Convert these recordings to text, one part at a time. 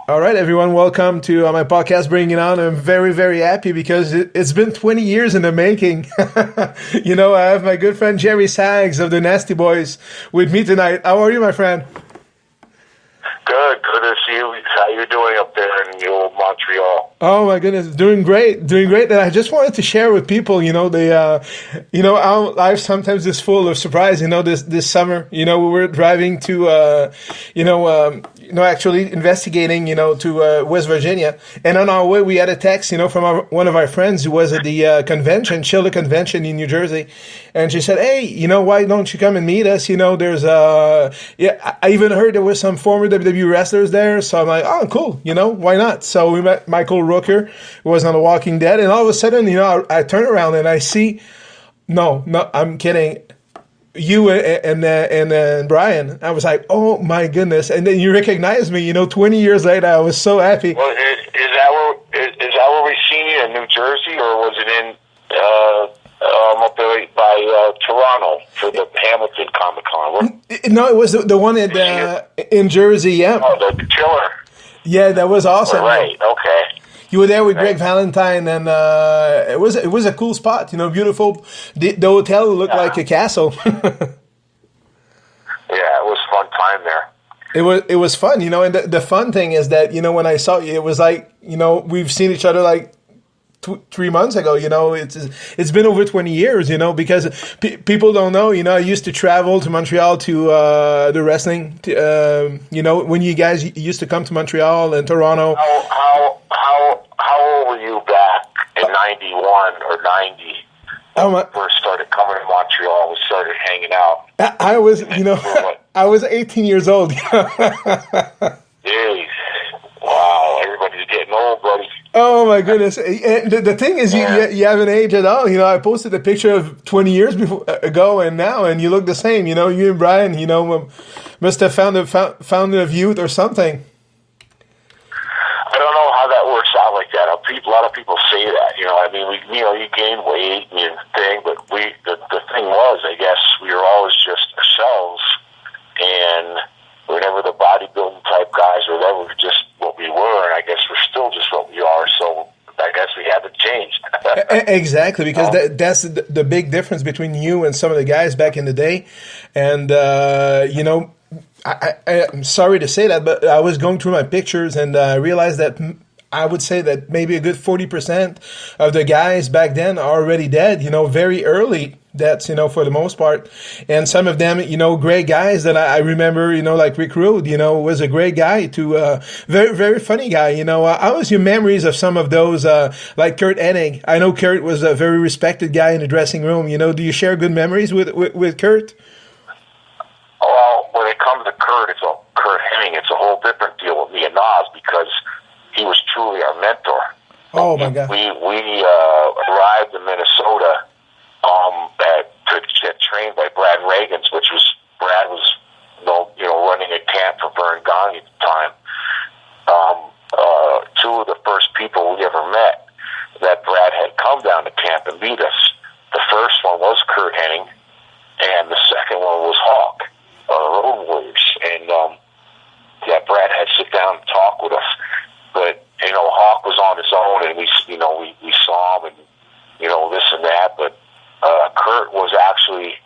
All right, everyone, welcome to my podcast, Bringing It On. I'm very, very happy because it's been 20 years in the making. You know, I have my good friend Jerry Sags of the Nasty Boys with me tonight. How are you, my friend? Good to see you. How you doing up there in the old Montreal? Oh my goodness, doing great. And I just wanted to share with people, our life sometimes is full of surprise. This summer, we were driving to, actually investigating, to West Virginia, and on our way we had a text, from one of our friends who was at the convention, Schiller Convention in New Jersey, and she said, "Hey, why don't you come and meet us? There's I even heard there was some former WWE wrestlers there, so I'm like, oh, cool, why not?" So we met Michael Rooker, who was on The Walking Dead, and all of a sudden, I turn around and I see, no, I'm kidding, you and Brian. I was like, oh my goodness, and then you recognized me, 20 years later. I was so happy. Well, is that where we seen you in New Jersey, or was it in up there by Toronto for the Hamilton Comic Con? No, it was the one in Jersey. Yeah. Oh, the Chiller. Yeah, that was awesome. Oh, right. Okay. You were there with Greg Valentine, and it was a cool spot. Beautiful. The hotel looked like a castle. Yeah, it was a fun time there. It was fun, and the fun thing is that when I saw you, it was like we've seen each other like 3 months ago. It's been over 20 years. Because people don't know. I used to travel to Montreal to the wrestling. When you guys used to come to Montreal and Toronto. How old were you back in 91 or 90? When we first started coming to Montreal, we started hanging out. I was, I was 18 years old. Jeez. Wow, everybody's getting old, buddy. Oh my goodness! And the thing is, you haven't aged at all. I posted a picture of 20 years ago and now, and you look the same. You and Brian, must have found a youth or something. I don't know how that works out like that. A lot of people say that. You gain weight and thing, but the thing was, I guess, we were always just ourselves, and we're never the bodybuilding type guys or whatever. We're just what we were, and I guess we're still just what we are. So I guess we haven't changed. Exactly, because that's the big difference between you and some of the guys back in the day, and I'm sorry to say that, but I was going through my pictures and I realized that I would say that maybe a good 40% of the guys back then are already dead, very early deaths, for the most part. And some of them, great guys that I remember, like Rick Rude, was a great guy to very, very funny guy. How was your memories of some of those, like Curt Hennig? I know Curt was a very respected guy in the dressing room. Do you share good memories with Curt? Well, when it comes to Curt Hennig, it's a whole different deal with me and Nas because he was truly our mentor. Oh my God! We arrived in Minnesota to get trained by Brad Reagans, Brad was running a camp for Vern Gagne at the time. Two of the first people we ever met that Brad had come down to camp and meet us. The first one was Curt Hennig, and the second one was Hawk, Road Warriors, and Brad had to sit down and talk with us. But Hawk was on his own, and we saw him, and this and that. But Curt was actually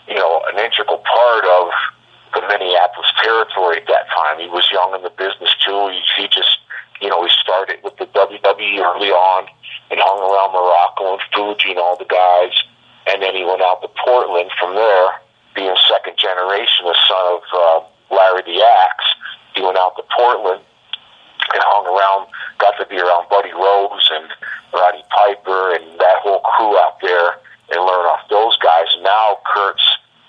an integral part of the Minneapolis territory at that time. He was young in the business too. He just he started with the WWE early on and hung around Morocco and Fuji and all the guys, and then he went out to Portland from there, being second generation, the son of Larry the Axe. He went out to Portland and hung around, got to be around Buddy Rose and Roddy Piper and that whole crew out there and learn off those guys. And now Curt's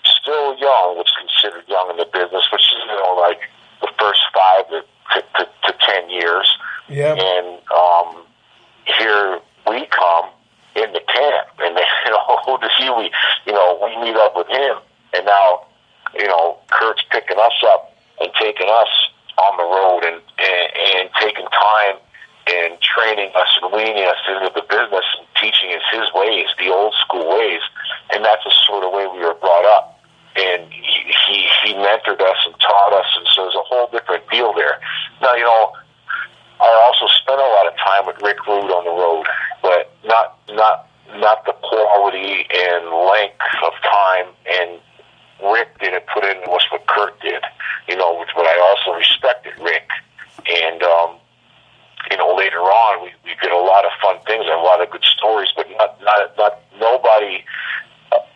still young, what's considered young in the business, which is, like the first 5 to 10 years. Yeah. And here we come in the camp, and who does he? We meet up with him, and now Curt's picking us up and taking us on the road and taking time and training us and weaning us into the business and teaching us his ways, the old school ways, and that's the sort of way we were brought up. And he mentored us and taught us, and so there's a whole different deal there. Now, I also spent a lot of time with Rick Rude on the road, but not the quality and length of time. And Rick didn't put in what Curt did, but I also respected Rick. And later on, we did a lot of fun things and a lot of good stories, but not nobody,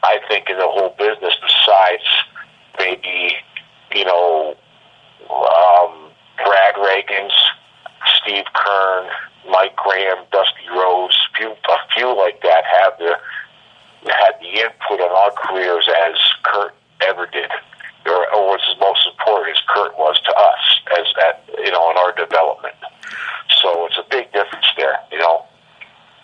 I think, in the whole business besides maybe, Brad Reagans, Steve Kern, Mike Graham, Dusty Rhodes, a few like that had the input on our careers as Curt ever did, or was as most important as Curt was to us in our development. So it's a big difference there,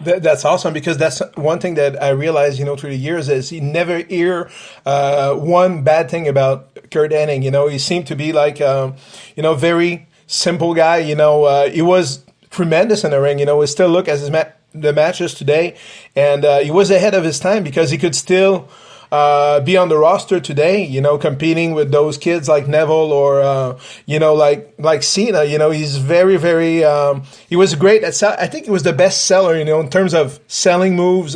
That's awesome, because that's one thing that I realized, through the years is you never hear one bad thing about Curt Hennig. He seemed to be like, very simple guy. He was tremendous in the ring. We still look at the matches today, and he was ahead of his time because he could still be on the roster today, competing with those kids like Neville or, like Cena. He's very, very, he was great at I think he was the best seller, in terms of selling moves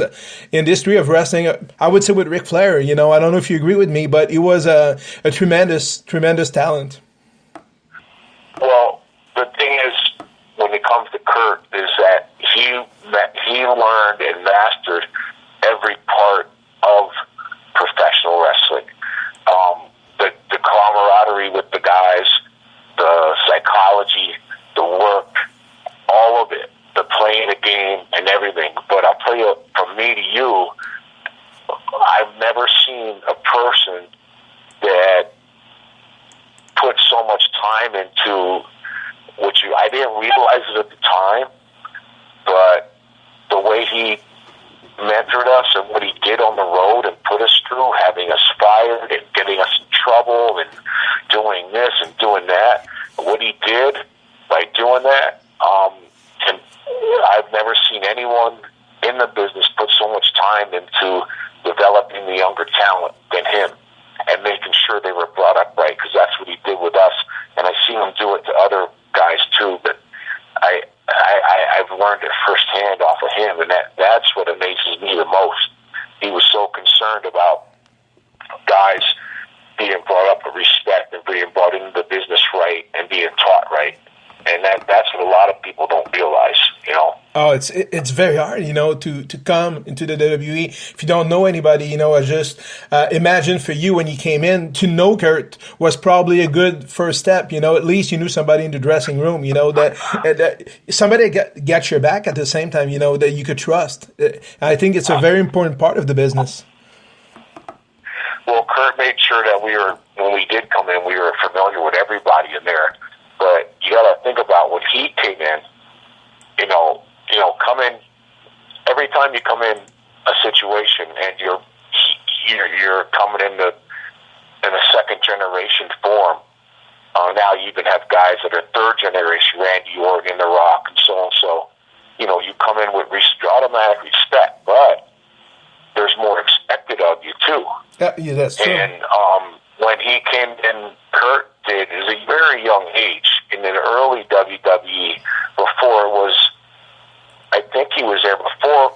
in the history of wrestling. I would say with Ric Flair, I don't know if you agree with me, but he was a tremendous, tremendous talent. Well, the thing is, when it comes to Curt, is that he learned and mastered every part of professional wrestling. The camaraderie with the guys, the psychology, the work, all of it, the playing the game and everything. But I'll tell you, from me to you, I've never seen a person that put so much time into I didn't realize it at the time, but the way he mentored us and what he did on the road and put us through, having us fired and getting us in trouble and doing this and doing that, what he did by doing that, and I've never seen anyone in the business put so much time into developing the younger talent than him and making sure they were brought up right, because that's what he did with us, and I see him do it to other guys too, but I've learned it firsthand off of him, and that's what amazes me the most. He was so concerned about guys being brought up with respect and being brought into the business right and being taught right, and that's what a lot of people don't realize, Oh, it's very hard, to come into the WWE if you don't know anybody. I just imagine for you when you came in, to know Curt was probably a good first step. At least you knew somebody in the dressing room. That somebody got your back at the same time. That you could trust. I think it's a very important part of the business. Well, Curt made sure that when we did come in, we were familiar with everybody in there. But you got to think about when he came in. Come in every time you come in a situation and you're coming in a second generation form. Now you even have guys that are third generation, Randy Orton, The Rock, and so on. So, you come in with automatic respect, but there's more expected of you too. Yeah, that's true. And when he came in, Curt did at a very young age in the early WWE. Before it was. I think he was there before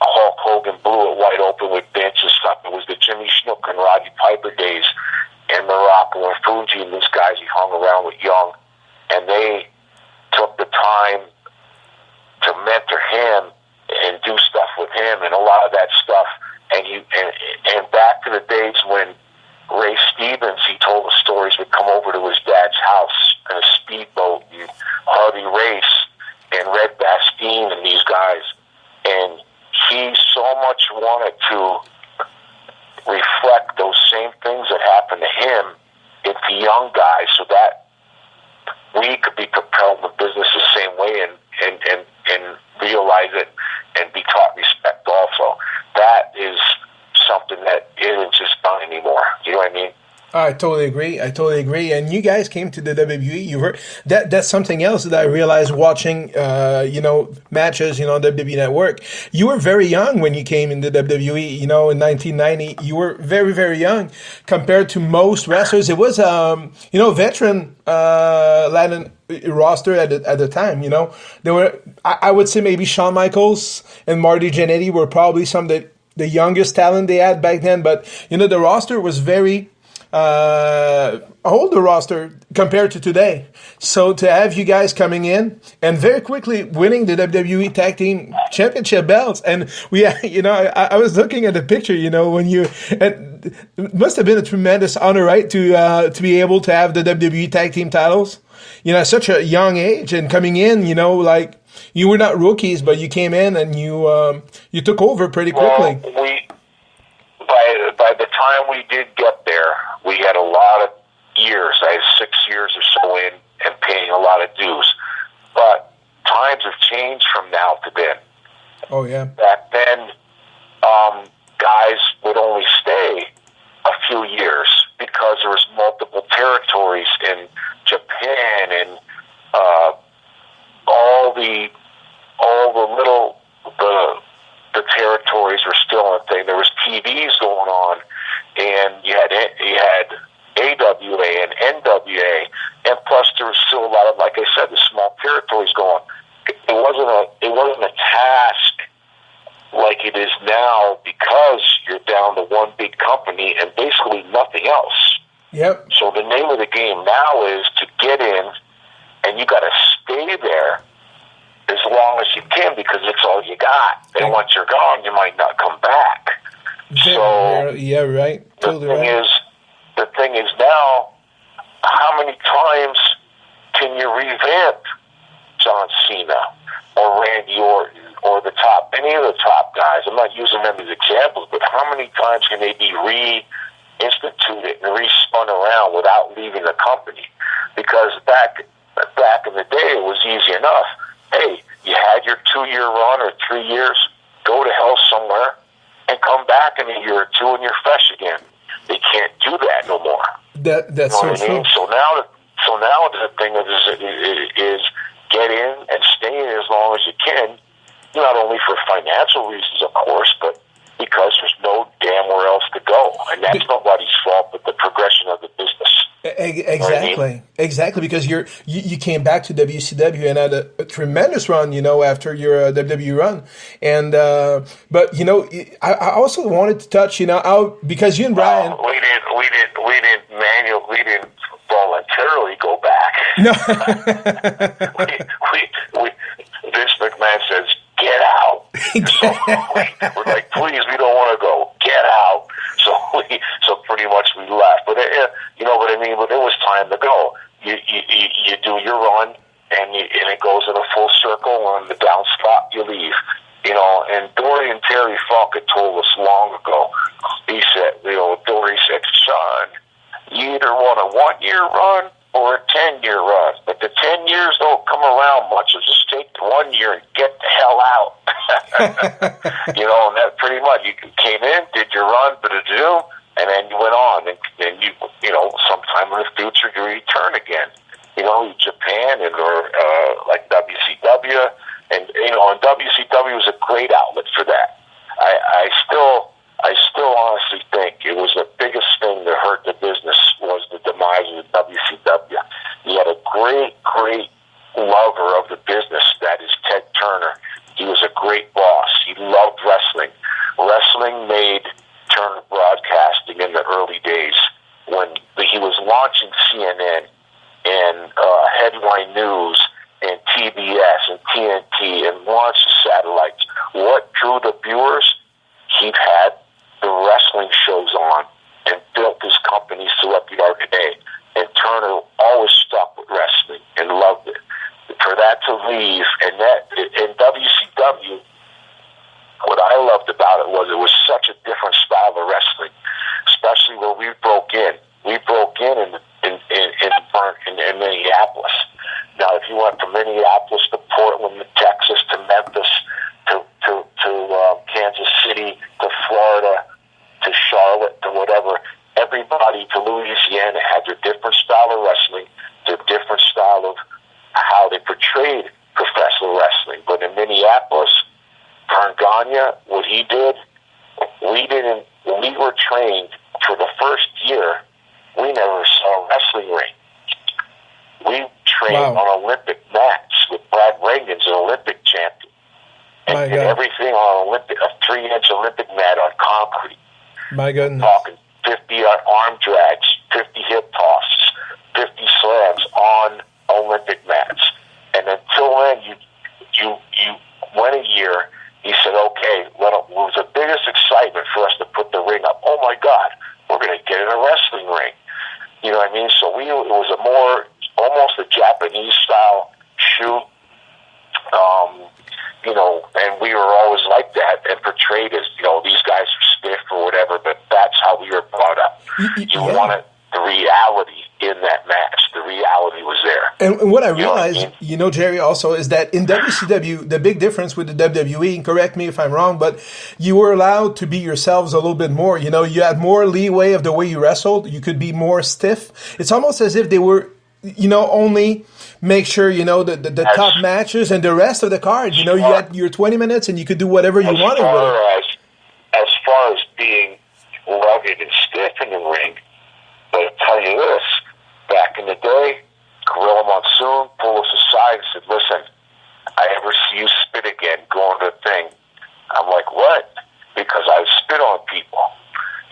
Hulk Hogan blew it wide open with Vince and stuff. It was the Jimmy Snuka and Roddy Piper days, and Morocco and Fuji and these guys he hung around with young, and they took the time to mentor him and do stuff with him and a lot of that stuff. And back to the days when Ray Stevens, he told the stories, would come over to his dad's house in a speedboat and Harvey Race and Red Bastien and these guys, and he so much wanted to reflect those same things that happened to him into young guys, so that we could be propelled in the business the same way and realize it and be taught respect also. That is something that isn't just done anymore. You know what I mean? I totally agree. And you guys came to the WWE. You were that's something else that I realized watching, matches, WWE Network. You were very young when you came into WWE. In 1990, you were very, very young compared to most wrestlers. It was, veteran Latin roster at the time. There were, I would say maybe Shawn Michaels and Marty Jannetty were probably some of the youngest talent they had back then. But the roster was very older roster compared to today. So to have you guys coming in and very quickly winning the WWE Tag Team Championship belts, and we, I was looking at the picture, when it must have been a tremendous honor, right, to be able to have the WWE Tag Team titles, at such a young age and coming in, like you were not rookies, but you came in and you took over pretty quickly. Well, by the time we did get there, we had a lot of years. I had 6 years or so in and paying a lot of dues. But times have changed from now to then. Oh, yeah. Back then, guys would only stay a few years because there was multiple territories in Japan and all the territories were still a thing. There was TVs going on, and you had AWA and NWA, and plus there was still a lot of, like I said, the small territories going. It wasn't a task like it is now because you're down to one big company and basically nothing else. Yep. So the name of the game now is to get in, and you got to stay there as long as you can because it's all you got. And once you're gone, you might not come back. Yeah, right. Totally right. The thing is now, how many times can you revamp John Cena or Randy Orton or any of the top guys? I'm not using them as examples, but how many times can they be reinstituted and re-spun around without leaving the company? Because back in the day, it was easy enough. Hey, you had your 2-year run or 3 years, go to hell somewhere, and come back in a year or two and you're fresh again. They can't do that no more. That's so true. So now the thing is get in and stay in as long as you can, not only for financial reasons, of course, but because there's no damn where else to go. And that's nobody's fault but the progression of the business. Exactly, you know what I mean? Exactly, because you came back to WCW and had a tremendous run, after your WWE run, and but I also wanted to touch, how, because you and Brian, we didn't voluntarily go back. No, we Vince McMahon says get out. So we're like, please, we don't want to go. Get out. So pretty much we left. But you know what I mean. But it was time to go. You do your run, and it goes in a full circle. On the down spot, you leave. And Dory and Terry Funk had told us long ago. He said, Dory said, son, you either want a 1-year run or a 10-year run. But the 10 years don't come around much. So just take the 1 year and get the hell out. And that pretty much, you came in, did your run, and then you went on. And you sometime in the future, you return again. Japan or like WCW. And, and WCW was a great outlet for that. I still honestly think it was the biggest thing that hurt the business was the demise of the WCW. You had a great lover of the business, that is Ted Turner. He was a great boss. He loved wrestling. Wrestling made Turner Broadcasting in the early days when he was launching CNN and Headline News and TBS and TNT and launched satellites. What drew the viewers? He'd had the wrestling shows on and built his companies to what they are today. And Turner always stuck with wrestling and loved it. For that to leave, and that in WCW, what I loved about it was such a different style of wrestling, especially where we broke in. We broke in Minneapolis. Now, if you went from Minneapolis to Portland to Texas to Memphis to Kansas City to Florida to Charlotte to whatever, everybody to Louisiana had their different style of wrestling, their different style of how they portrayed professional wrestling. But in Minneapolis, Vern Gagne, what he did, when we were trained for the first year, we never saw a wrestling ring. We trained on Olympic mats with Brad Reagan's an Olympic champion. And everything on a 3-inch Olympic mat on concrete. My goodness. Talking 50 arm drags, 50 hip tosses, 50 slams on Olympic mats. And until then, you went a year. He said, okay, it was the biggest excitement for us to put the ring up. Oh, my God, we're going to get in a wrestling ring. You know what I mean? So it was a more, almost a Japanese-style shoot. You know, and we were always like that and portrayed as, you know, these guys are stiff or whatever, but that's how we were brought up. You wanted the reality in that match. The reality was there. And what I realized, you know, Jerry, also is that in WCW, the big difference with the WWE, and correct me if I'm wrong, but you were allowed to be yourselves a little bit more. You know, you had more leeway of the way you wrestled. You could be more stiff. It's almost as if they were, you know, only make sure, you know, the top matches and the rest of the card. You know, you had your 20 minutes and you could do whatever you wanted with it. As far as being rugged and stiff in the ring, but I'll tell you this, back in the day, Gorilla Monsoon pulled us aside and said, listen, I ever see you spit again, go on the thing. I'm like, what? Because I spit on people.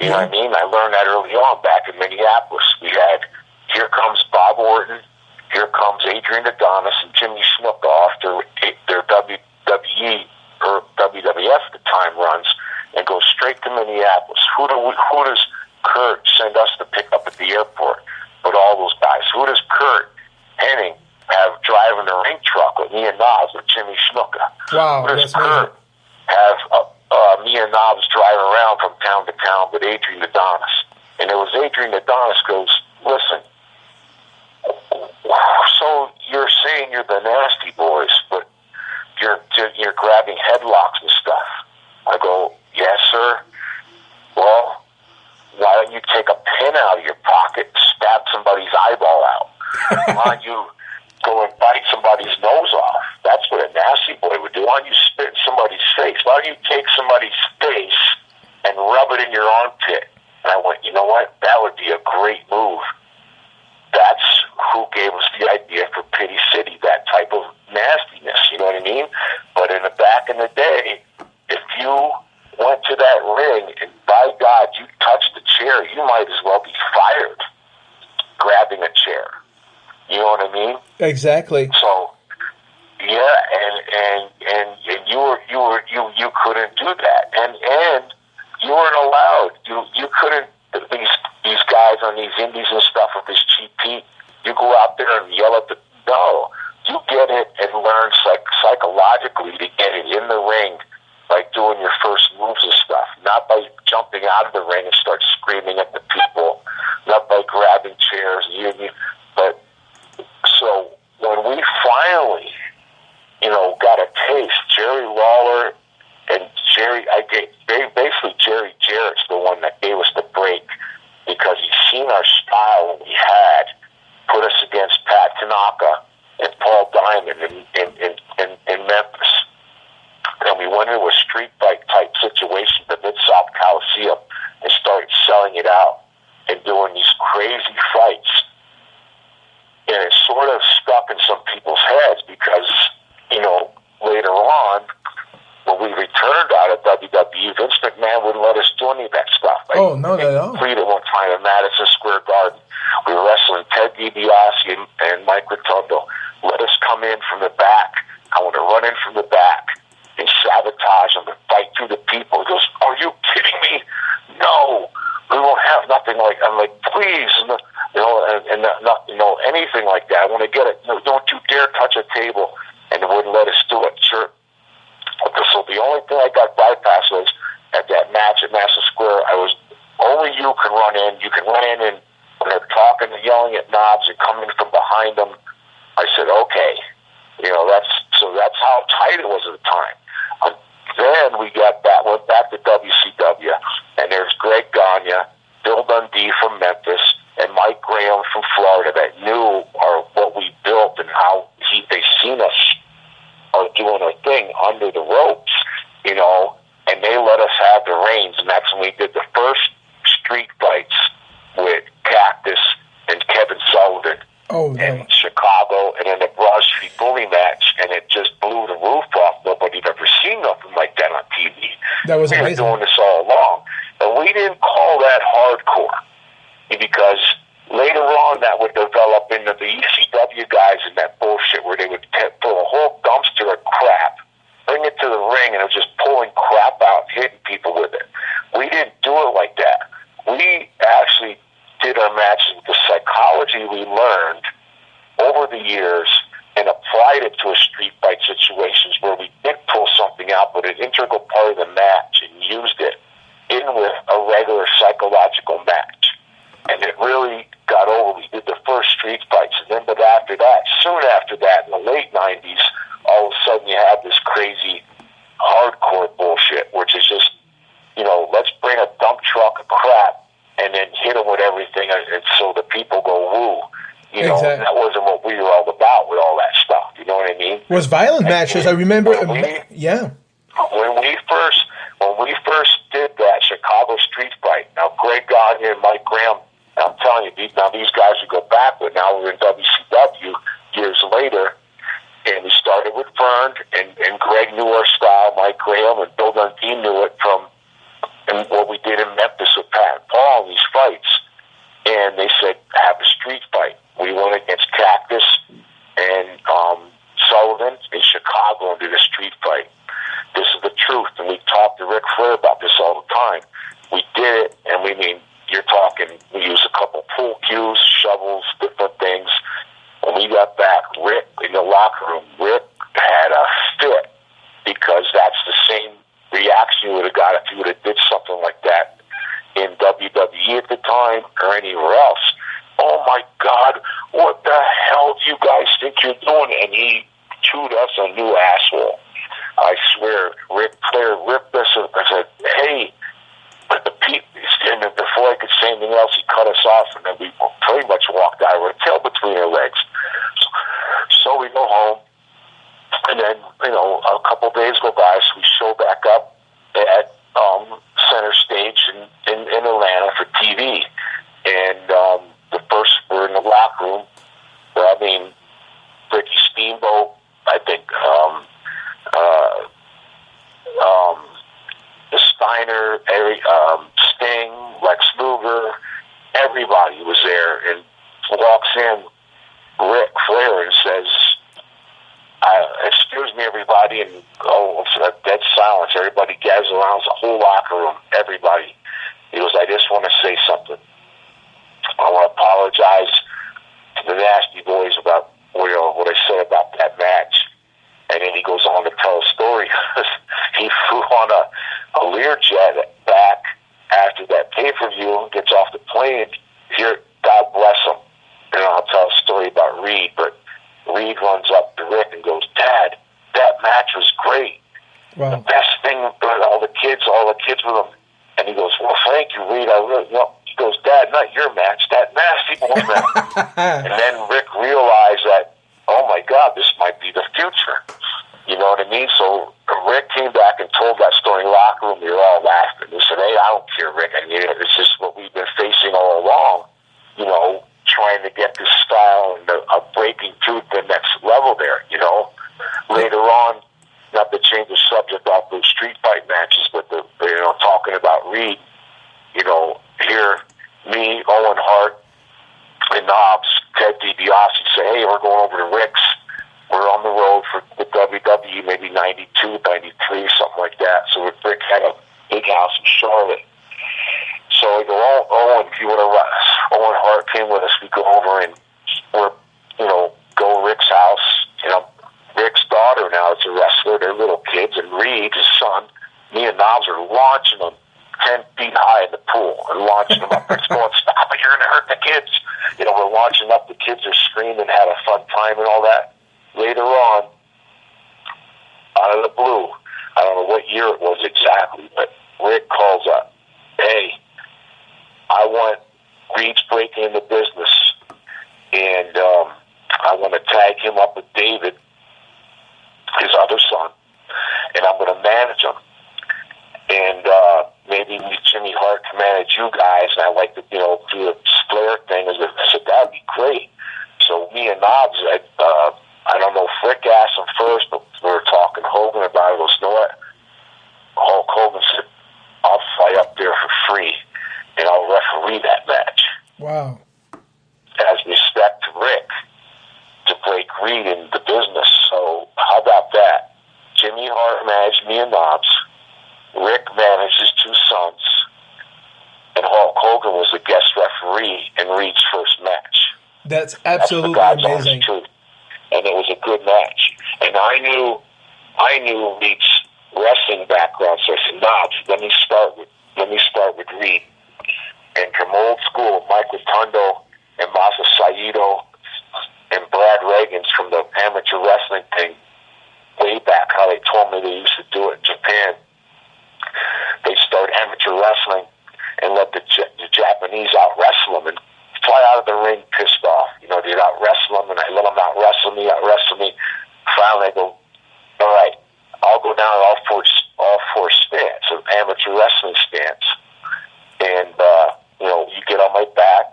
You know what I mean? I learned that early on back in Minneapolis. We had, here comes Bob Orton, here comes Adrian Adonis and Jimmy Snuka off their WWE or WWF at the time runs and go straight to Minneapolis. Who does Curt send us to pick up at the airport with all those guys? Who does Curt Hennig have driving the ring truck with me and Knobs with Jimmy Snuka? Wow, who does Curt have me and Knobs driving around from town to town with Adrian Adonis? And it was Adrian Adonis goes, listen, so you're saying you're the Nasty Boys, but you're grabbing headlocks and stuff. I go, yes, sir. Well, why don't you take a pin out of your pocket and stab somebody's eyeball out? Why don't you go and bite somebody's nose off? That's what a Nasty Boy would do. Why don't you spit in somebody's face? Why don't you take somebody's face and rub it in your armpit? And I went, you know what? That would be a great move. That's who gave us the idea for Pity City, that type of nastiness, you know what I mean? But back in the day, if you went to that ring and, by God, you touched the chair, you might as well be fired grabbing a chair. You know what I mean? Exactly. So, yeah, and you couldn't do that. And you weren't allowed. You couldn't, these guys on these indies and stuff with this cheap heat, you go out there and yell at the, no, you get it and learn psychologically to get it in the ring by doing your first moves and stuff, not by jumping out of the ring and start screaming at the people, not by grabbing chairs. But so when we finally, you know, got a taste, Jerry Lawler and basically Jerry Jarrett's the one that gave us the break, because he's seen our style we had, put us against Pat Tanaka and Paul Diamond in Memphis. And we went into a street fight type situation at the Mid-South Coliseum and started selling it out and doing these crazy fights. And it sort of stuck in some people's heads because, you know, later on, when we returned out of WWE, Vince McMahon wouldn't let us do any of that stuff. Oh, no, no. Freedom one time in Madison Square Garden. We were wrestling Ted DiBiase and Mike Rotundo. Let us come in from the back. I want to run in from the back and sabotage them and fight through the people. He goes, are you kidding me? No, we won't have nothing like, I'm like, please, you know, and not, you know, anything like that. I want to get it. No, don't you dare touch a table. And they wouldn't let us do it. Sure. So the only thing I got bypassed was at that match at Madison Square, only you can run in. You can run in and when they're talking and yelling at Knobs and coming from behind them, I said, okay. You know, that's how tight it was at the time. Then we went back to WCW, and there's Greg Gagne, Bill Bill Dundee from Memphis and Mike Graham from Florida that knew what we built and how they seen us doing our thing under the ropes, you know, and they let us have the reins, and that's when we did the first street fights with Cactus and Kevin Sullivan in Chicago, and then the Broad Street Bully match, and it just blew the roof off. Nobody'd ever seen nothing like that on TV. That was amazing. We were doing this all along, and we didn't call that hardcore because later on that would develop into the ECW guys and that bullshit where they would pull a whole dumpster of crap, bring it to the ring, and it was just pulling crap out, hitting people with it. We didn't do it like that. We actually did our matches with the psychology we learned over the years and applied it to a street fight situations where we did pull something out, but an integral part of the match, and used it in with a regular psychological match. And it really got over. We did the first street fights, and then, but after that, soon after that, in the late 90s, all of a sudden you have this crazy hardcore bullshit, which is just, you know, let's bring a dump truck of crap and then hit them with everything, and so the people go woo. You know, exactly. That wasn't what we were all about with all that stuff. You know what I mean? It was violent matches. I remember. Yeah. When we first did that Chicago street fight, now Greg Gagne and Mike Graham, I'm telling you, these guys would go back, but now we're in WCW years later, and we started with Vern, and Greg knew our style, Mike Graham, and Bill Dundee knew it from and what we did in Memphis with Pat and Paul in these fights. And they said, have a street fight. We went against Cactus and Sullivan in Chicago and did a street fight. This is the truth, and we talked to Ric Flair about this all the time. We did it, and you're talking, we used a couple pool cues, shovels, different things. When we got back, Rick, in the locker room, Rick had a fit because that's the same reaction you would have got if you would have did something like that in WWE at the time or anywhere else. Oh my God, what the hell do you guys think you're doing? And he chewed us a new asshole. I swear, Ric Flair ripped us. I said, hey, but the people, and before I could say anything else, he cut us off, and then we pretty much walked out with a tail between our legs. So we go home, and then, you know, a couple of days go by, so we show back up at Center Stage in Atlanta for TV. And the first, we're in the locker room. I mean, Ricky Steamboat, I think, Steiner, Sting, Lex Luger, everybody was there. And walks in Ric Flair and says, excuse me, everybody, and dead silence. Everybody gathers around the whole locker room. Everybody. He goes, I just want to say something. I want to apologize to the Nasty Boys about what I said about that match. And then he goes on to tell a story. He flew on a Learjet back after that pay-per-view, gets off the plane. Here, God bless him. And I'll tell a story about Reed, but Reed runs up to Rick and goes, Dad, that match was great. Wow. The best thing, all the kids with him. And he goes, well, thank you, Reed. I really, he goes, Dad, not your match, that Nasty Boy match. And then Rick realized that, oh my God, this might be the future. You know what I mean? So Rick came back and told that story in the locker room. We were all laughing. He said, hey, I don't care, Rick. I mean, it's just what we've been facing all along, you know, trying to get this style and breaking through the next level there, you know. Later on, not to change the subject off those street fight matches, but talking about Reed, you know, here, me, Owen Hart, and Knobs, Ted DiBiase say, hey, we're going over to Rick's. We're on the road for the WWE, maybe 92, 93, something like that. So Rick had a big house in Charlotte. So we go, Owen, if you want to, Owen Hart came with us. We go over and we're, go to Rick's house. Rick's daughter now is a wrestler. They're little kids. And Reed, his son, me and Knobs are launching them 10 feet high in the pool and launching them up. Rick's going, stop it, you're going to hurt the kids. We're launching up. The kids are screaming, had a fun time and all that. Later on, out of the blue, I don't know what year it was exactly, but Rick calls up, hey, I want Reed's breaking into business, and I want to tag him up with David, his other son, and I'm going to manage him. And maybe Jimmy Hart can manage you guys, and I like to, do the Flair thing. I said, that would be great. So me and Knobs, I don't know if Rick asked him first, but we were talking Hogan about it. He goes, you know what? Hulk Hogan said, I'll fly up there for free, and I'll referee that match. Wow. As respect to Rick, to break Reed into the business. So how about that? Jimmy Hart managed me and Knobs. Rick managed his two sons. And Hulk Hogan was the guest referee in Reed's first match. That's absolutely amazing. Truth. And it was a good match. And I knew Reed's wrestling background, so I said, Knobs, let me start with Reed. And from old school, Mike Rotundo and Masa Saito and Brad Reagans from the amateur wrestling thing, way back, how they told me they used to do it in Japan. They start amateur wrestling and let the Japanese out-wrestle them and fly out of the ring pissed off. They'd out-wrestle them, and I let them out-wrestle me. Finally, I go, all right, I'll go down all four stance, an amateur wrestling stance. And, you get on my back,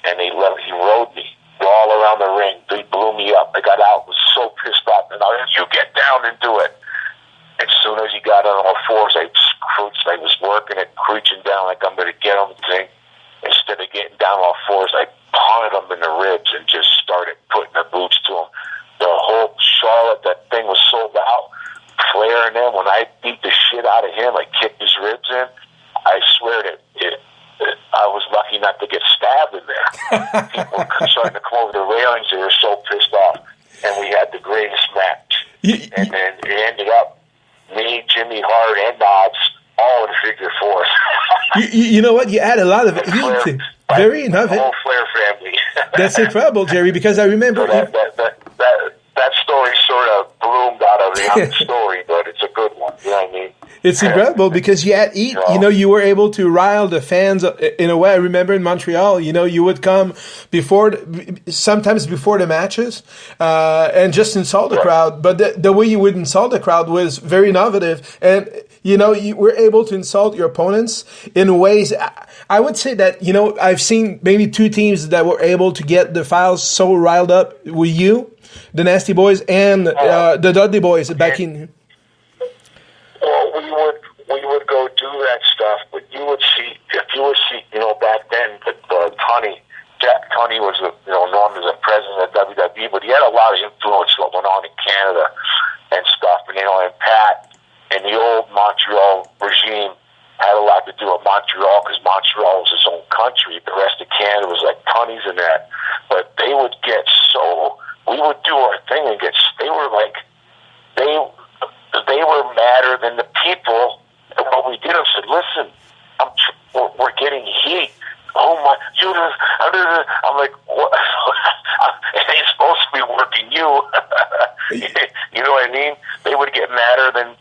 and he rode me all around the ring. They blew me up. I got out, was so pissed off, and you get down and do it. As soon as he got on all fours, I was working it, creaching down like I'm going to get him thing. Instead of getting down all fours, I punted him in the ribs and just started putting the boots to him. The whole Charlotte, that thing was sold out. Flair and them, when I beat the shit out of him, I kicked his ribs in. I swear to it, I was lucky not to get stabbed in there. People were starting to come over the railings. They were so pissed off. And we had the greatest match. And then it ended up me, Jimmy Hart, and Knobs all in figure fours. You know what? You add a lot of it. Very enough. The whole Flair family. That's incredible, Jerry, because I remember... So that story sort of bloomed out of the story, but it's a good one. You know what I mean? It's incredible because you were able to rile the fans in a way. I remember in Montreal, you would come sometimes before the matches and just insult the crowd. But the way you would insult the crowd was very innovative. And, you were able to insult your opponents in ways. I would say that, I've seen maybe two teams that were able to get the Files so riled up with you, the Nasty Boys, and the Dudley Boys back in... Well, we would go do that stuff, but if you would see, back then, Jack Tunney was, known as the president of WWE, but he had a lot of influence what went on in Canada and stuff, and Pat and the old Montreal regime had a lot to do with Montreal, because Montreal was his own country. The rest of Canada was like Tunney's and that, but they would get we would do our thing and they were madder than the people. And what we did, I said, listen, we're getting heat. Oh my, I'm like, what? It ain't supposed to be working you. You know what I mean? They would get madder than,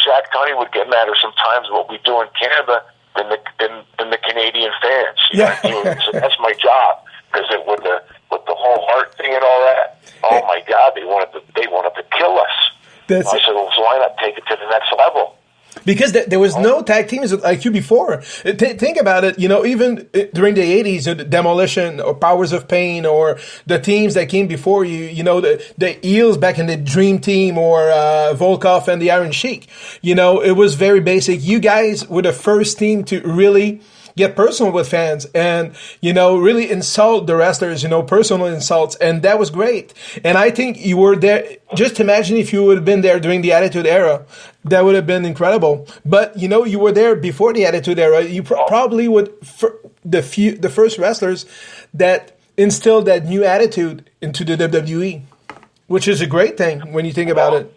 Jack Tunney would get madder sometimes what we do in Canada than the Canadian fans. You know what I mean? So that's my job. Because with the whole heart thing and all that, oh my God, they wanted to kill us. I said, well, so why not take it to the next level? Because there was no tag teams like you before. Think about it, even during the 80s, Demolition or Powers of Pain or the teams that came before you, the Eels back in the Dream Team or Volkov and the Iron Sheik. It was very basic. You guys were the first team to really get personal with fans and, really insult the wrestlers, personal insults. And that was great. And I think you were there. Just imagine if you would have been there during the Attitude Era. That would have been incredible. But, you were there before the Attitude Era. You probably would, the first wrestlers that instilled that new attitude into the WWE, which is a great thing when you think about it.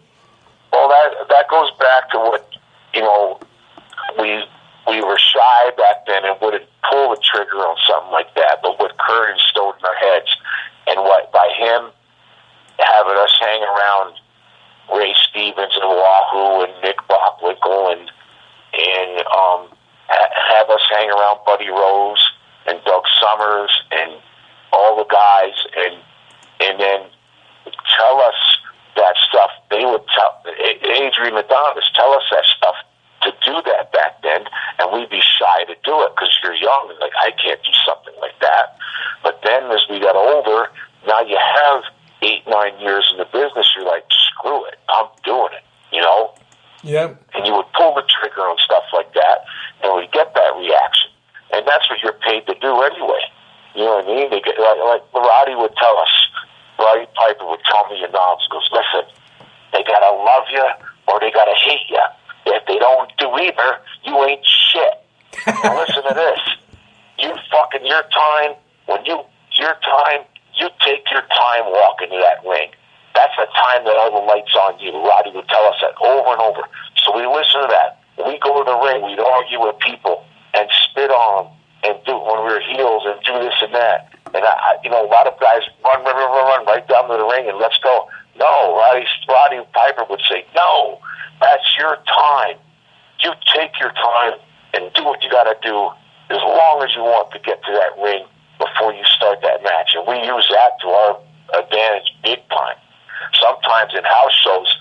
Well, that goes back to what, we were shy back then and wouldn't pull the trigger on something like that. But what Curt instilled in our heads, and by him having us hang around Ray Stevens and Wahoo and Nick Bockwinkel and have us hang around Buddy Rose and Doug Summers and all the guys, and then tell us that stuff. They would tell Adrian Adonis, tell us that stuff to do that back then, and we'd be shy to do it because you're young and like, I can't do something like that. But then as we got older, now you have 8-9 years in the business, you're like, screw it, I'm doing it, you know? Yeah. And you would pull the trigger on stuff like that, and we'd get that reaction. And that's what you're paid to do anyway. You know what I mean? They get, like Roddy would tell us, Roddy Piper would tell me in knowledge, goes, listen, they got to love you or they got to hate you. If they don't do either, you ain't shit. Now listen to this. You fucking, your time, you take your time walking to that ring. That's the time that all the lights on you. Roddy would tell us that over and over. So we listen to that. When we go to the ring, we'd argue with people and spit on them and do when we were heels and do this and that. And you know, a lot of guys run right down to the ring and let's go. No, Roddy Piper would say, no, that's your time. You take your time and do what you got to do as long as you want to get to that ring before you start that match. And we use that to our advantage big time. Sometimes in house shows,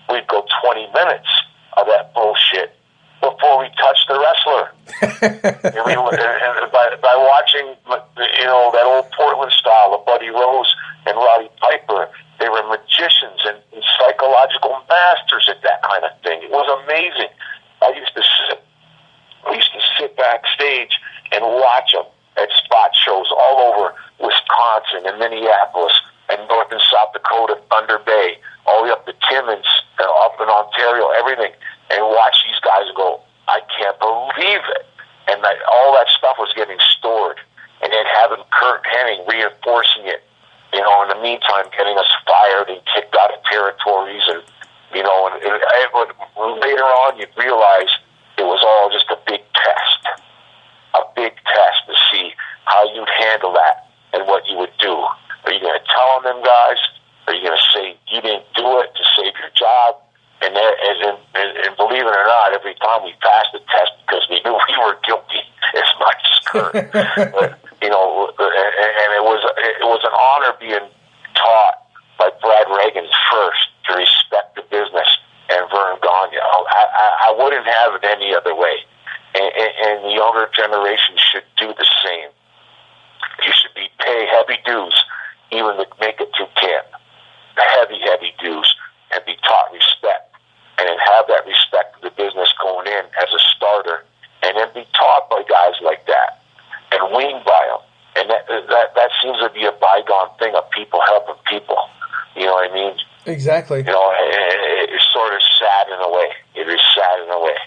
we'd go 20 minutes of that bullshit before we touch the wrestler. and by watching, you know, that old Portland style of Buddy Rose and Roddy Piper, they were magicians and psychological masters at that kind of thing. It was amazing. We used to sit backstage and watch them at spot shows all over Wisconsin and Minneapolis and North and South Dakota, Thunder Bay, all the way up to Timmins, up in Ontario, everything, and watch these guys go, I can't believe it. And all that stuff was getting stored. And then having Curt Hennig reinforcing it, you know, in the meantime, getting us fired and kicked out of territories. And, you know, and later on, you'd realize it was all just a big test to see how you'd handle that and what you would do. Are you going to tell on them guys? Are you going to say you didn't do it to save your job? And believe it or not, every time we passed the test because we knew we were guilty as much as Curt. But, you know, and it was an honor being taught by Brad Reagan first to respect the business and Vern Gagne. I wouldn't have it any other way. And the younger generation should do the same. You should pay heavy dues, even to make it through camp. Heavy dues, and be taught respect, and then have that respect for the business going in as a starter, and then be taught by guys like that, and weaned by them. And that seems to be a bygone thing of people helping people. You know what I mean? Exactly. You know, it's sort of sad in a way. It is sad in a way.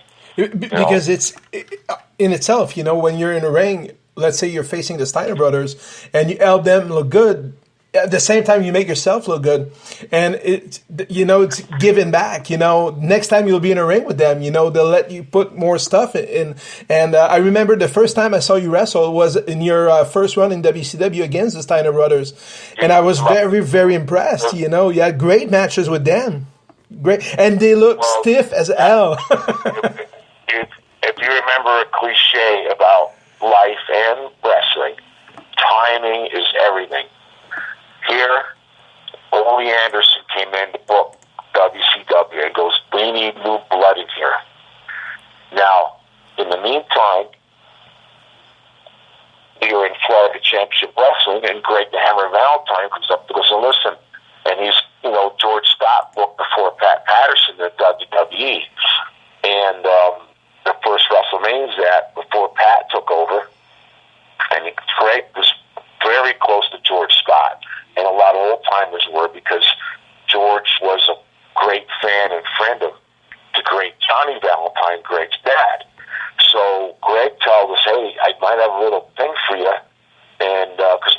Because it's in itself, you know, when you're in a ring, let's say you're facing the Steiner brothers, and you help them look good. At the same time, you make yourself look good, and it's giving back. You know, next time you'll be in a ring with them, you know, they'll let you put more stuff in. And I remember the first time I saw you wrestle was in your first run in WCW against the Steiner brothers, and I was very, very impressed. You know, you had great matches with them, great, and they look stiff as hell. If you remember a cliche about life and wrestling, timing is everything. Here, Ole Anderson came in to book WCW and goes, we need new blood in here. Now, in the meantime, we were in Florida Championship Wrestling, and Greg the Hammer Valentine comes up to us and listen. And he's, you know, George Scott booked before Pat Patterson at WWE. And the first WrestleMania's that before Pat took over. And Greg was very close to George Scott. And a lot of old-timers were, because George was a great fan and friend of the great Johnny Valentine, Greg's dad. So Greg tells us, hey, I might have a little thing for you. And because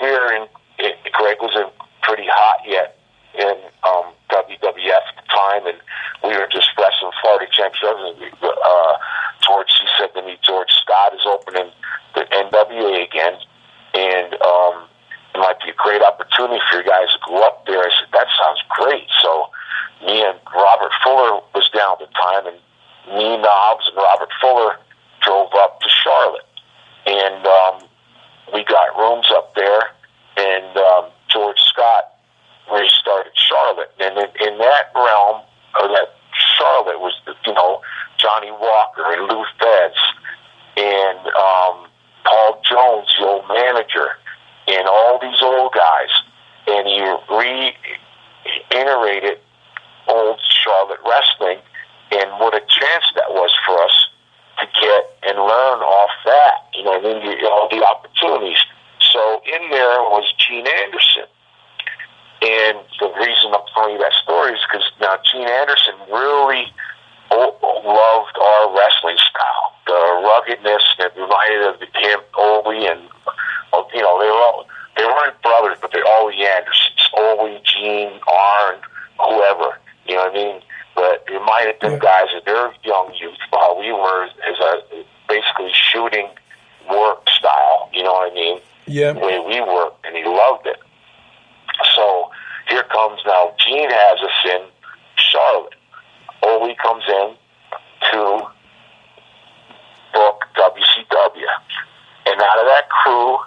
Greg was in pretty hot yet in WWF at the time, and we were just wrestling Florida Championship. George, he said to me, George Scott is opening the NWA again, and it might be a great opportunity for you guys to go up there. I said, that sounds great. So me and Robert Fuller was down at the time, and me, Knobs, and Robert Fuller drove up to Charlotte. And we Charlotte. And in that realm, or that Charlotte was, Johnny Walker and Lou Feds and Paul Jones, the old manager, and all these old guys. And he reiterated old Charlotte wrestling, and what a chance that was for us to get and learn off that. All the opportunities. So in there was Gene Anderson. And the reason I'm telling you that story is because now Gene Anderson really loved our wrestling style. The ruggedness that reminded of him, Ole, and, they weren't brothers, but they're Ole Andersons. Ole, Gene, Arn, whoever. You know what I mean? But it reminded them guys of their young youth, while we were as a basically shooting work style, you know what I mean? Yeah. The way we worked, and he loved it. So here comes now, Gene has us in Charlotte. Ole comes in to book WCW. And out of that crew,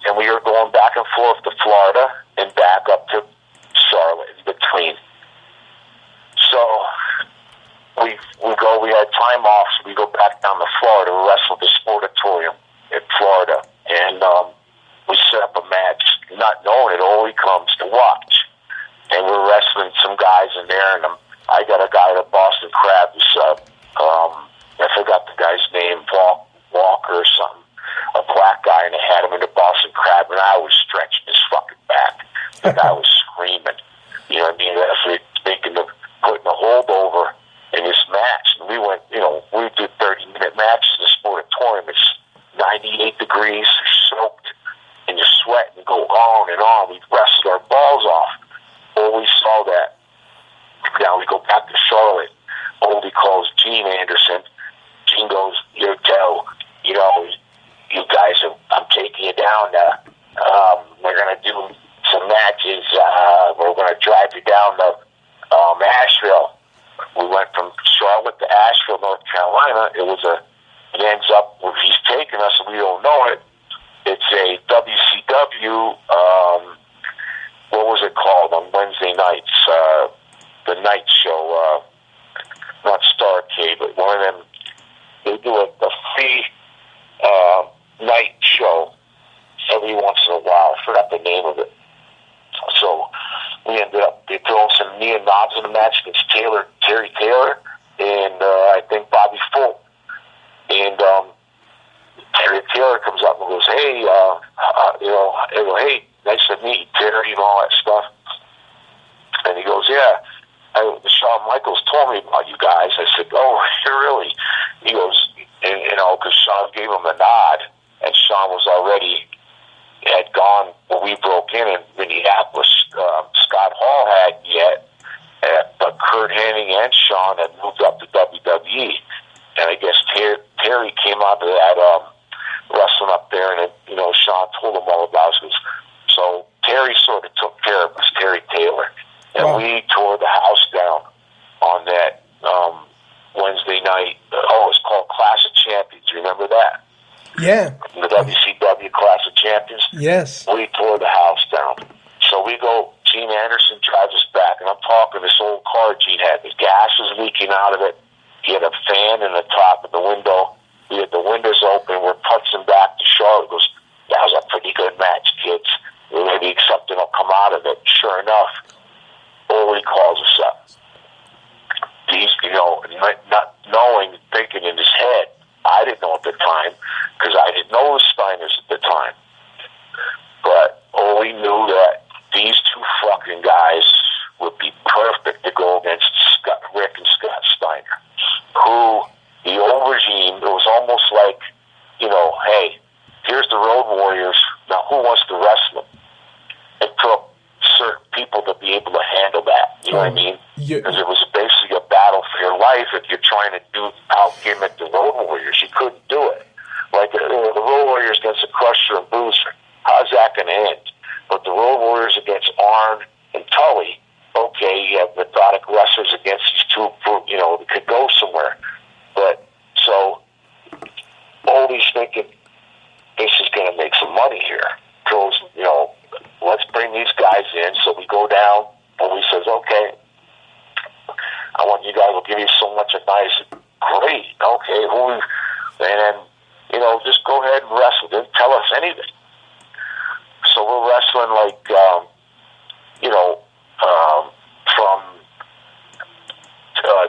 and we were going back and forth to Florida and back up to Charlotte in between. So we had time off, so we go back down to Florida, we wrestle at the Sportatorium in Florida, and we set up a match, not knowing it. Ole comes to watch, and we're wrestling some guys in there, and I got a guy at Boston Crab who's I forgot the guy's name, Walker or something, a black guy, and I had him in the Boston Crab, and I was stretching his fucking back. The guy was screaming. You know what I mean? That's thinking of putting a holdover in this match. And we went, we did 30-minute matches in the Sportatorium. It's 98 degrees, soaked, and you sweat and go on and on. We wrestled our balls off. Ole saw that. Now we go back to Charlotte. Ole calls Gene Anderson. Gene goes, "Yo, Joe, you guys, I'm taking you down. We're going to do some matches. We're going to drive you down to Asheville." We went from Charlotte to Asheville, North Carolina. It ends up where he's taking us, and we don't know it. It's a WCW, what was it called on Wednesday nights? The night show, not Starrcade, but one of them. They do a free night show every once in a while. I forgot the name of it. So we ended up, they throw some knee and knobs in the match against Terry Taylor, and I think Bobby Fulton. And Terry Taylor comes up and goes, "Hey, hey, nice to meet you, Terry," and all that stuff. And he goes, "Yeah, Shawn Michaels told me about you guys." I said, "Oh, really?" He goes, because Shawn gave him a nod, and Shawn was already had gone when we broke in Minneapolis. Scott Hall hadn't yet, but Curt Hennig and Shawn had moved up to WWE. And I guess Terry came out of that wrestling up there, and Shawn told him all about it. So Terry sort of took care of us, Terry Taylor, and we tore the house down on that Wednesday night. It's called Clash of Champions. You remember that? Yeah. The WCW Clash of Champions? Yes. We tore the house down. So we go, Gene Anderson drives us back, and I'm talking this old car Gene had. The gas was leaking out of it. He had a fan in the top of the window. We had the windows open. We're punching back to Charlotte. He goes, "That was a pretty good match, kids. Maybe something will come out of it." Sure enough, Ole calls us up. He's, not knowing, thinking in his head. I didn't know at the time, because I didn't know the Steiners at the time. But Ole knew that these two fucking guys would be perfect to go against Rick and Scott Steiner, who, the old regime, it was almost like, hey, here's the Road Warriors, now who wants to wrestle them? It took certain people to be able to handle that, you know what I mean? Because it was basically a battle for your life if you're trying to out-gimmick the Road Warriors. You couldn't do it. Like the Road Warriors against the Crusher and Bruiser, how's that going to end? But the Road Warriors against Arn and Tully, okay, you have methodic wrestlers against these two, that could go somewhere. But, so, Ole's thinking, this is going to make some money here. Goes, let's bring these guys in. So we go down okay, I want you guys will give you so much advice. Great, okay, and then, just go ahead and wrestle. Didn't tell us anything. So we're wrestling like, from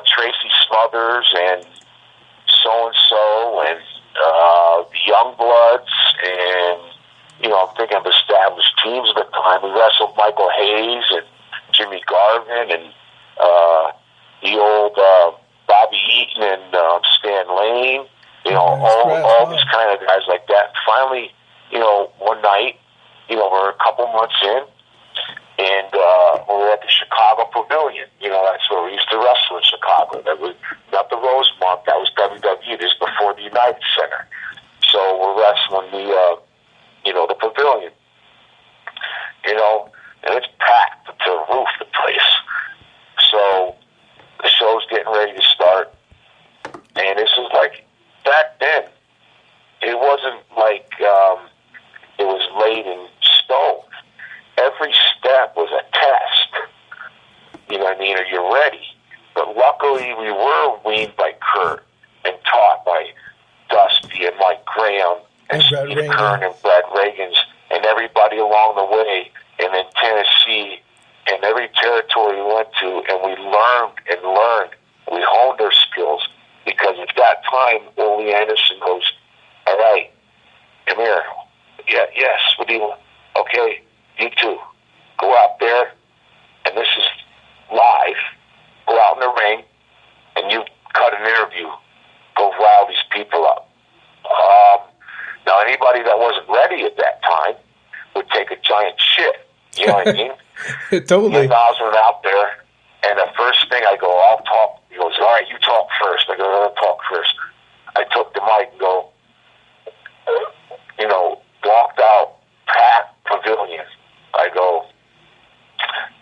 Tracy Smothers and so-and-so and the Youngbloods and, I'm thinking of established teams at the time. We wrestled Michael Hayes and Jimmy Garvin and the old Bobby Eaton and Stan Lane, all these kind of guys like that. Finally, one night, we're a couple months in, and we're at the Chicago Pavilion. That's where we used to wrestle in Chicago. That was not the Rosemont. That was WWE. This before the United Center. So we're wrestling the Pavilion. And it's packed to the roof, the place. So the show's getting ready to start, and this is like back then. It wasn't like it was laid in stone. Every step was a test. You know what I mean? Are you ready? But luckily, we were weaned by Curt and taught by Dusty and Mike Graham and Steve Kern and Brad Reagans and everybody along the way, and in Tennessee and every territory we went to, and we learned and learned. We honed our skills, because at that time, Ole Anderson goes, all right, come here. Yeah, yes, what do you want? Okay, you two, go out there, and this is live. Go out in the ring, and you cut an interview. Go rile these people up. Now, anybody that wasn't ready at that time would take a giant shit. You know what I mean? Totally. And I was out there, and the first thing I go, I'll talk. He goes, all right, you talk first. I go, I'll talk first. I took the mic and go, walked out, packed pavilion. I go,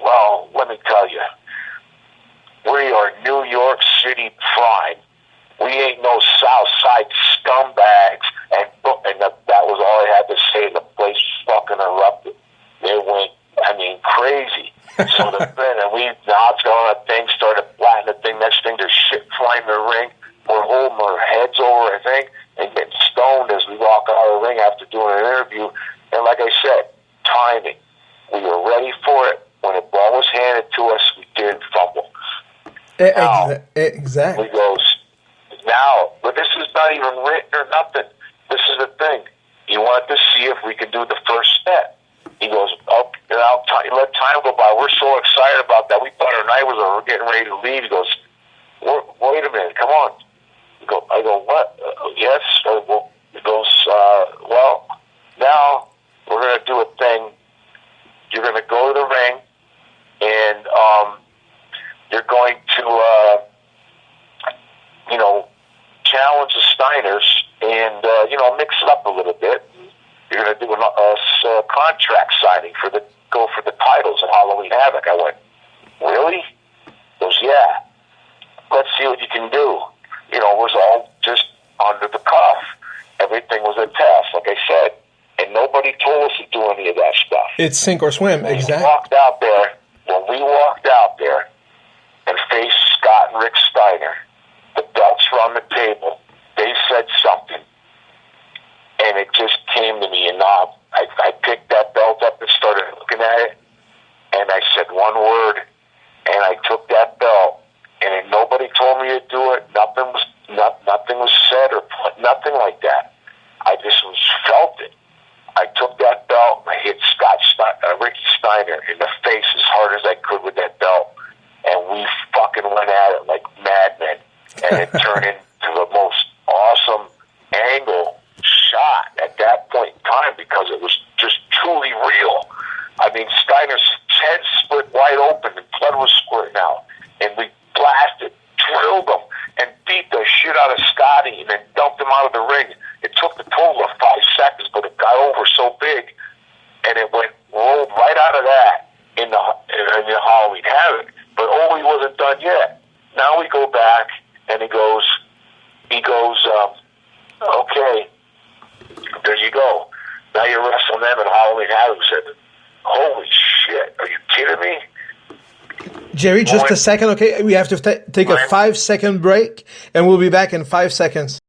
well, let me tell you, we are New York City prime. We ain't no South Side scumbags, and that was all I had to say. The place fucking erupted. They went, crazy. So now it's going, a thing started flattening the thing. Next thing, there's shit flying in the ring. We're holding our heads over, I think, and getting stoned as we walk out of the ring after doing an interview. And like I said, timing. We were ready for it. When the ball was handed to us, we didn't fumble. Exactly. He goes, now, but this is not even written or nothing. This is the thing. He wanted to see if we could do the first step. He goes, let time go by. We're so excited about that. We thought our night was over. We're getting ready to leave. He goes, wait a minute, come on. I go, what? Yes. He goes, well, now we're going to do a thing. You're going to go to the ring, and you're going to, challenge the Steiners and, mix it up a little bit. You're going to do a contract signing go for the titles at Halloween Havoc. I went, really? He goes, yeah. Let's see what you can do. It was all just under the cuff. Everything was a test, like I said. And nobody told us to do any of that stuff. It's sink or swim, exactly. When we walked out there and faced Scott and Rick Steiner, the belts were on the table. They said something. And it just came to me, and I picked that belt up and started looking at it, and I said one word, and I took that belt, and nobody told me to do it. Nothing was said or nothing like that. I just felt it. I took that belt and I hit Ricky Steiner in the face as hard as I could with that belt, and we fucking went at it like madmen, and it turned into the most awesome angle shot at that point in time, because it was just truly real. Steiner's head split wide open and blood was squirting out, and we blasted, drilled him, and beat the shit out of Scotty, and then dumped him out of the ring. It took the total of 5 seconds, but it got over so big, and it rolled right out of that in the Halloween Havoc. But Ole wasn't done yet. Now we go back, and he goes, okay, there you go. Now you're wrestling them at Halloween Havoc. I said, holy shit, are you kidding me? Jerry, just a second, okay? We have to take a 5-second break, and we'll be back in 5 seconds.